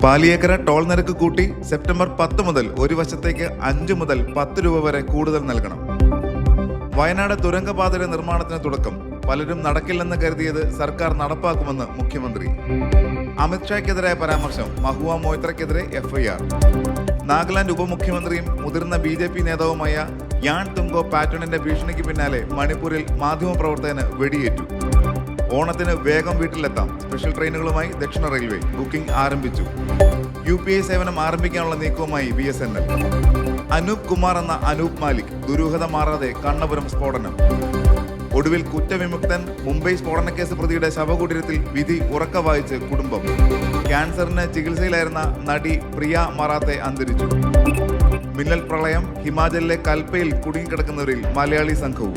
Paliyekkara toll നിരക്ക് കൂട്ടി September 10 മുതൽ ഒരു വശത്തേക്ക് 5 മുതൽ 10 രൂപ വരെ കൂടുതൽ നൽകണം. വയനാട് തുരങ്കപാതയുടെ നിർമ്മാണത്തിന് തുടക്കം. പലരും നടക്കില്ലെന്ന് കരുതിയത് സർക്കാർ നടപ്പാക്കുമെന്ന് മുഖ്യമന്ത്രി. അമിത്ഷായ്ക്കെതിരായ പരാമർശം. മഹുവ മൊയ്ത്രയ്ക്കെതിരെ FIR. നാഗാലാൻഡ് ഉപമുഖ്യമന്ത്രിയും മുതിർന്ന BJP നേതാവുമായ യാൻ തുങ്കോ പാറ്റണിന്റെ ഭീഷണിക്ക് പിന്നാലെ മണിപ്പൂരിൽ മാധ്യമപ്രവർത്തകന് വെടിയേറ്റു. ഓണത്തിന് വേഗം വീട്ടിലെത്താം. സ്പെഷ്യൽ ട്രെയിനുകളുമായി ദക്ഷിണ റെയിൽവേ ബുക്കിംഗ് ആരംഭിച്ചു. UPI സേവനം ആരംഭിക്കാനുള്ള നീക്കവുമായി BSNL. അനൂപ് കുമാർ എന്ന അനൂപ് മാലിക് ദുരൂഹത മാറാതെ കണ്ണപുരം സ്ഫോടനം. ഒടുവിൽ കുറ്റവിമുക്തൻ. മുംബൈ സ്ഫോടനക്കേസ് പ്രതിയുടെ ശവകുടീരത്തിൽ വിധി ഉറക്ക വായിച്ച് കുടുംബം. ക്യാൻസറിന് ചികിത്സയിലായിരുന്ന നടി പ്രിയ മറാത്തെ അന്തരിച്ചു. മിന്നൽ പ്രളയം. ഹിമാചലിലെ കൽപ്പയിൽ കുടുങ്ങിക്കിടക്കുന്നവരിൽ മലയാളി സംഘവും.